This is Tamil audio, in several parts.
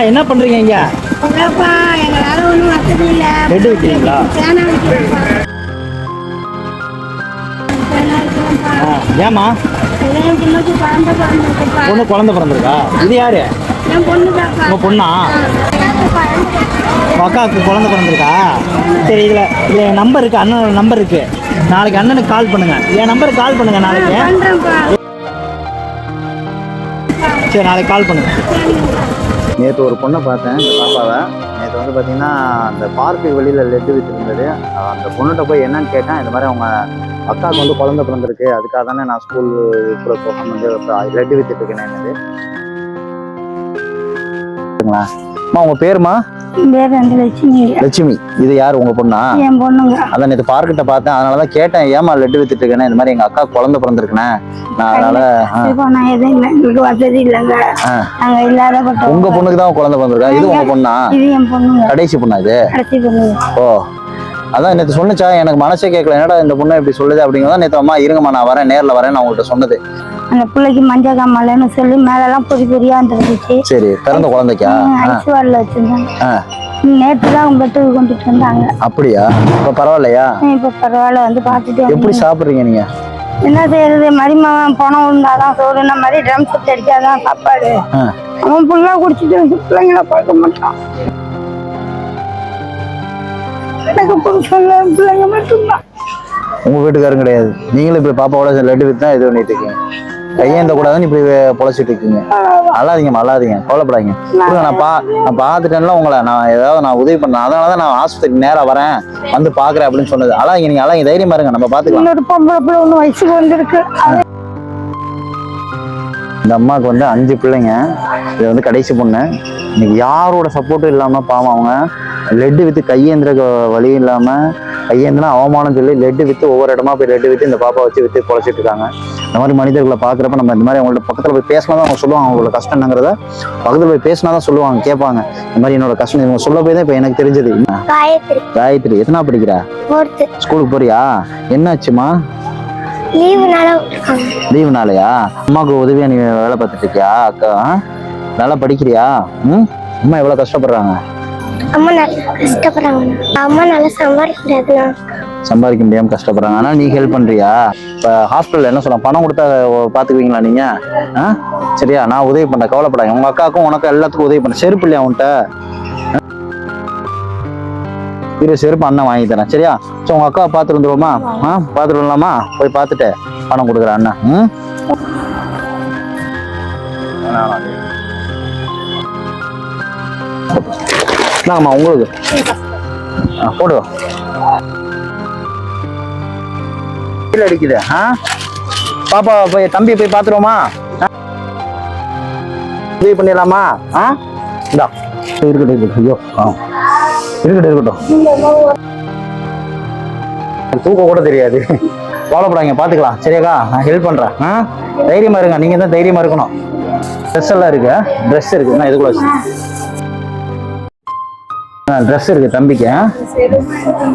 என்ன பண்றீங்க இங்க? எங்களால ஒன்றும் வசதி இல்லை. பெட் வைக்கிறீங்களா? ஏமா பொண்ணு குழந்தை பிறந்திருக்கா? இது யாரு? உங்க பொண்ணா? அக்காவுக்கு குழந்தை பிறந்திருக்கா? சரி, இதுல என் நம்பர் இருக்கு, அண்ணனோட நம்பர் இருக்கு. நாளைக்கு அண்ணனுக்கு கால் பண்ணுங்க. என் நம்பருக்கு கால் பண்ணுங்க நாளைக்கு. சரி, நாளைக்கு கால் பண்ணுங்க. நேற்று ஒரு பொண்ணை பார்த்தேன், இந்த பாப்பாவை. நேற்று வந்து பார்த்தீங்கன்னா அந்த பார்க்கு வெளியில் லெட்டு விற்றுருந்தது. அந்த பொண்ணுகிட்ட போய் என்னன்னு கேட்டேன். இந்த மாதிரி அவங்க அக்காவுக்கு வந்து குழந்தை பிறந்திருக்கு, அதுக்காக தானே நான் ஸ்கூல் கூட போக வந்து லெட்டு வித்துட்டு இருக்கேன். என்னது அம்மா உங்க பேருமா? லட்சுமி. இது யாரு, உங்க பொண்ணா? என் பொண்ணுங்க. அதான் நேற்று பார்க்கிட்ட பார்த்தேன், அதனாலதான் கேட்டேன். ஏமா லெட்டு வித்துட்டு இருக்கேன்? இந்த மாதிரி எங்க அக்கா குழந்தை பிறந்திருக்குண்ணே, நான் அதனால எங்களுக்கு வசதி இல்லைங்க. நாங்க இல்லாத உங்க பொண்ணுக்கு தான் குழந்தை பிறந்திருக்கா? இது உங்க பொண்ணா? இது என் பொண்ணுங்க. கடைசி பொண்ணா இது? கடைசி பொண்ணுங்க. ஓ, அதான் நேற்று சொன்னிச்சா, எனக்கு மனசே கேட்கல. என்னடா இந்த பொண்ணு இப்படி சொல்லுது அப்படிங்கிறதா. நேற்று அம்மா இருங்கம்மா நான் வரேன், நேரில் வரேன், நான் உங்கள்கிட்ட சொன்னது. அந்த பிள்ளைக்கு மஞ்சள் காமலைன்னு சொல்லி மேலெல்லாம் பொறி பொறியா இருந்துருச்சு. சரி, பிறந்த குழந்தைக்கா? ஐஸ் வார்டில் வச்சிருந்தாங்க. நேற்று தான் அவங்க பெட்டுக்கு கொண்டுட்டு வந்தாங்க. அப்படியா? இப்போ பரவாயில்லையா? இப்போ பரவாயில்ல, வந்து பார்த்துட்டு. எப்படி சாப்பிட்றீங்க நீங்க? என்ன செய்யறது, மருமகன் பணம் விழுந்தாதான் சோறுன மாதிரி ட்ரம் செட் அடிச்சாதான் சாப்பாடு. அவன் ஃபுல்லா குடிச்சிட்டு பிள்ளைங்கள பார்க்க மாட்டான். எனக்கு புருஷன்ல பிள்ளைங்க மட்டும்தான். உங்க வீட்டுக்காரும் கிடையாது? நீங்களும் இப்படி பாப்பாவோட லட்டு வித்து தான் இது பண்ணிட்டு இருக்கீங்க. கையேந்த கூடாதுன்னு இப்படி பொழைச்சிட்டு இருக்கீங்க. அல்லாதீங்கம்மா, அல்லாதீங்க, கவலைப்படாதீங்க. நான் பார்த்துட்டேன்ல உங்களை. நான் ஏதாவது நான் உதவி பண்ணேன், அதனாலதான் நான் ஆஸ்பத்திரிக்கு நேராக வரேன், வந்து பாக்குறேன் அப்படின்னு சொன்னது. அல்லாதீங்க, நீங்க அல்லாதீங்க, தைரியமா இருங்க, நம்ம பாத்துக்கலாம். ஒரு பொம்பளை பிள்ளை ஒண்ணு வயசுக்கு வந்திருக்கு. இந்த அம்மாவுக்கு வந்து 5 பிள்ளைங்க. இது வந்து கடைசி பொண்ணு. இன்னைக்கு யாரோட சப்போர்ட்டும் இல்லாம பாவம் அவங்க லெட்டு வித்து கையேந்திர வழி இல்லாம, கையேந்திரா அவமானம் சொல்லி லெட்டு வித்து ஒவ்வொரு இடமா போய் லெட்டு வித்து இந்த பாப்பா வச்சு வித்து பொழைச்சிட்டு இருக்காங்க. இந்த மாதிரி மனிதர்களை பாக்குறப்ப நம்ம இந்த மாதிரி அவங்கள்ட்ட பக்கத்துல போய் பேசினா தான் அவங்க சொல்லுவாங்க அவங்களோட கஷ்டம் என்னங்கிறத. பக்கத்துல போய் பேசினா தான் சொல்லுவாங்க, கேட்பாங்க. இந்த மாதிரி என்னோட கஷ்டம் இவங்க சொல்ல போய் தான் இப்ப எனக்கு தெரிஞ்சது. காயத்ரி எத்தனா படிக்கிறா? ஸ்கூலுக்கு போறியா? என்னாச்சுமா? லீவுனாலயா? அம்மாவுக்கு உதவியா நீ வேலை பார்த்துட்டு இருக்கியா? அக்கா நல்லா படிக்கிறியா? அம்மா எவ்வளவு கஷ்டப்படுறாங்க? அம்மா நல்லா கஷ்டப்படுறாங்க. அம்மா நல்லா சம்பாதிக்க முடியாம கஷ்டப்படுறாங்க. ஆனா நீ ஹெல்ப் பண்றியா? இப்ப ஹாஸ்பிட்டல்ல என்ன சொல்ல, பணம் கொடுத்தா பாத்துக்குவீங்களா நீங்க? சரியா, நான் உதவி பண்ண, கவலைப்படாங்க. உங்க அக்காவுக்கும் உனக்கு எல்லாத்துக்கும் உதவி பண்ண. செருப்பு இல்லையா உன்கிட்ட? இரு, செருப்பு அண்ணன் வாங்கி தரேன், சரியா? சரி, உங்க அக்காவை பார்த்துட்டு வந்துருவோமா? பார்த்துட்டு வரலாமா? போய் பார்த்துட்டு பணம் கொடுக்குறேன் அண்ணன். நாங்கம்மா உங்களுக்கு போடு. அடிக்குது. பாப்பா போய் தம்பி போய் பாத்துருவோமா? உதவி பண்ணிடலாமா? இந்தா இருக்கட்டும். ஐயோ, இருக்கட்டும். தூக்க கூட தெரியாது. கவலைப்படாங்க, பாத்துக்கலாம், சரியாக்கா? நான் ஹெல்ப் பண்றேன். தைரியமா இருங்க, நீங்க தான் தைரியமா இருக்கணும். ட்ரெஸ் எல்லாம் இருக்கு, ட்ரெஸ் இருக்கு. நான் இதுக்குள்ள ட்ரெஸ் இருக்கு தம்பிக்கு.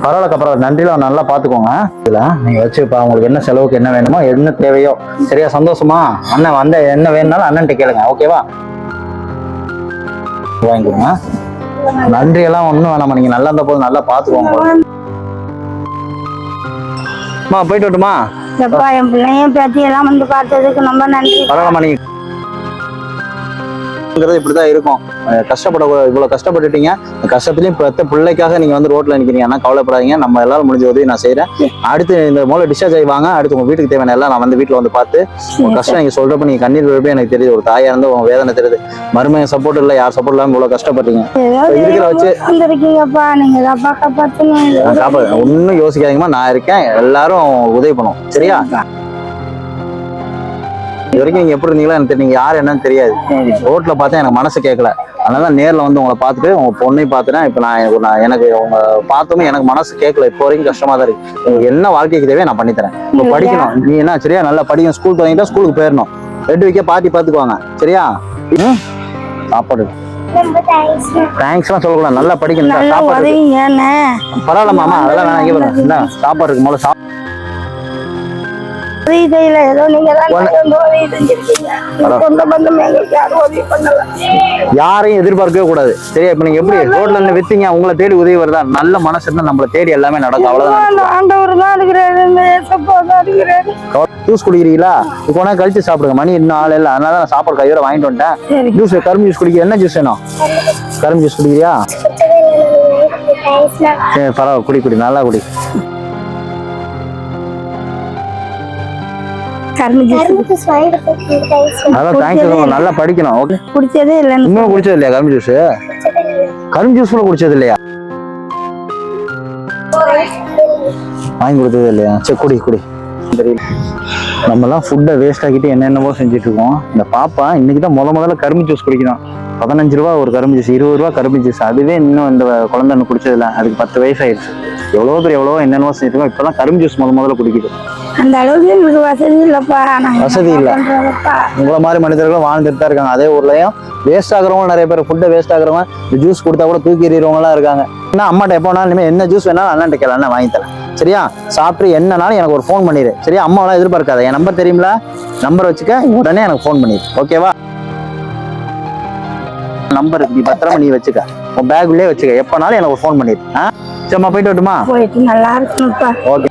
பரவாயில்ல, அப்புறம் நன்றிலாம் நல்லா பாத்துக்கோங்க. இதுல நீங்க வச்சு இப்ப உங்களுக்கு என்ன செலவுக்கு என்ன வேணுமோ, என்ன தேவையோ, சரியா? சந்தோஷமா? அண்ணன் வந்த என்ன வேணும்னாலும் அண்ணன்ட்ட கேளுங்க, ஓகேவா? வாங்கிக்கோங்க. நன்றி எல்லாம் ஒண்ணும் வேணாமா, நீங்க நல்லா இருந்த போது நல்லா பாத்துக்கோங்க. போயிட்டு வரட்டுமா? என் பிள்ளையும் பேத்தி எல்லாம் வந்து பார்த்ததுக்கு ரொம்ப நன்றி. பரவாயில்லமா, நீங்க இப்படிதான் இருக்கும். இவ்வளவு கஷ்டப்பட்டுட்டீங்க. கஷ்டத்துலயும் பெத்த பிள்ளைக்காக நீங்க வந்து ரோட்ல நிக்கிறீங்க. ஆனா கவலைப்படாதீங்க, நம்ம எல்லாரும் முடிஞ்ச உதவி நான் செய்யறேன். அடுத்து இந்த மூலம் டிஸ்சார்ஜ் ஆகிவாங்க. அடுத்து உங்க வீட்டுக்கு தேவையான எல்லாம் நான் வந்து வீட்டுல வந்து பார்த்து உங்க கஷ்டம் நீங்க சொல்றப்ப நீங்க கண்ணீர் விழுப்பே எனக்கு தெரியுது. ஒரு தாயா இருந்து உங்க வேதனை தெரியுது. மருமைய சப்போர்ட் இல்ல, யார் சப்போர்ட் இல்லாம இவ்வளவு கஷ்டப்பட்டீங்க. இருக்கிற வச்சு ஒன்னும் யோசிக்காதீங்கம்மா, நான் இருக்கேன். எல்லாரும் உதவி பண்ணுவோம், சரியா? இது வரைக்கும் நீங்க எப்படி இருந்தீங்களோ எனக்கு நீங்க யாரு என்னன்னு தெரியாது. ரோட்ல பார்த்தா எனக்கு மனசு கேட்கல, அதனால நேர்ல வந்து உங்களை பார்த்துட்டு உங்க பொண்ணையும் பார்த்துட்டேன். இப்ப நான் எனக்கு உங்க பார்த்தோமே எனக்கு மனசு கேட்கல. இப்போ வரைக்கும் கஷ்டமா தான் இருக்கு. உங்களுக்கு என்ன வாழ்க்கைக்கு தேவையோ நான் பண்ணித்தரேன். இப்போ படிக்கணும் நீ, என்ன சரியா? நல்லா படிக்கணும். ஸ்கூல் தொடங்கிட்டா ஸ்கூலுக்கு போயிடணும். ரெண்டு வைக்க பார்த்துக்குவாங்க, சரியா? சாப்பாடு தேங்க்ஸ் எல்லாம் சொல்லக்கூடாது, நல்லா படிக்கணும். சாப்பாடு பரவாயில்ல மாமா, அதெல்லாம் வேணாம். சாப்பாடு இருக்கு, முதல்ல உதவி செய்யல, ஏதோ நீங்க தான் வந்து உதவி செஞ்சிருக்கீங்க. சொந்த பந்தம் எங்களுக்கு யாரும் உதவி பண்ணல. யாரையும் எதிர்பார்க்கவே கூடாது. சரியா? இப்ப நீங்க எப்படி ரோட்ல இருந்து வித்தீங்க, உங்களை தேடி உதவி வருதா? நல்ல மனசு இருந்தா நம்மளை தேடி எல்லாமே நடக்கும். அவ்வளவுதான். அந்த ஆண்டவர் தான் இருக்கிறாரு, இந்த ஏசப்பா தான் இருக்கிறாரு. ஜூஸ் குடிக்கிறீங்களா? இப்போ கழிச்சு சாப்பிடுங்க. மணி இன்னும் ஆள் இல்லை, அதனால நான் சாப்பாடு கையோட வாங்கிட்டு வந்துட்டேன். சரி. ஜூஸ், கரும்பு ஜூஸ் குடிக்க. என்ன ஜூஸ் வேணும்? கரும்பு ஜூஸ் குடிக்கிறியா? சரி, பரவாயில்ல, குடி குடி, நல்லா குடி. அதான் தேங்க்யூ. நல்லா படிக்கணும். ஓகே. குடிச்சதே இல்லை. இன்னும் குடிச்சது இல்லையா கரும்பு ஜூஸ்? கரும்பு ஜூஸ் கூட குடிச்சது இல்லையா? வாங்கி கொடுத்தது இல்லையா? சரி, குடி குடி. தெரியல, நம்மலாம் ஃபுட்டை வேஸ்ட் ஆக்கிட்டு என்னென்னவோ செஞ்சுட்டு இருக்கோம். இந்த பாப்பா இன்னைக்கு தான் முதல்ல கரும்பு ஜூஸ் குடிக்கணும். 15 ரூபா ஒரு கரும்பு ஜூஸ், 20 ரூபா கரும்பு ஜூஸ். அதுவே இன்னும் இந்த குழந்தை ஒன்று குடிச்சதில்ல. அதுக்கு 10 வயசு ஆயிடுச்சு. எவ்வளோ பேர் எவ்வளோ என்னென்னவோ செஞ்சுருக்கோம். இப்போதான் கரும்பு ஜூஸ் முதல்ல குடிக்குது. அந்த அளவுக்கு எங்களுக்கு வசதி இல்லப்பா. வசதி இல்லை. உங்களை மாதிரி மனிதர்களும் வாழ்ந்துட்டு தான் இருக்காங்க. அதே ஊர்லயும் வேஸ்ட் ஆகுறவங்க நிறைய பேர். ஃபுட்டை வேஸ்ட் ஆகுறவங்க இந்த ஜூஸ் கொடுத்தா கூட தூக்கி எறிகிறவங்களாம் இருக்காங்க. ஏன்னா அம்மாட்ட எப்போ வேணாலும் இனிமேல் என்ன ஜூஸ் வேணாலும் அண்ணன்ட்ட கேள, அண்ணன் வாங்கி தரேன். சரியா? சாப்பிட்டு என்னன்னாலும் எனக்கு ஒரு ஃபோன் பண்ணிடு. சரியா? அம்மாவெல்லாம் எதிர்பார்க்காத. என் நம்பர் தெரியுமில, நம்பர் வச்சுக்க, உடனே எனக்கு ஃபோன் பண்ணிடு. ஓகேவா? நம்பர் நீ பத்திரமா நீ வச்சுக்க, உன் பேக்குள்ளே வச்சுக்க. எப்பனாலும் எனக்கு ஒரு ஃபோன் பண்ணிடு. சரிம்மா, போயிட்டு வரட்டுமா? போயிட்டு நல்லா இருக்குப்பா. ஓகே.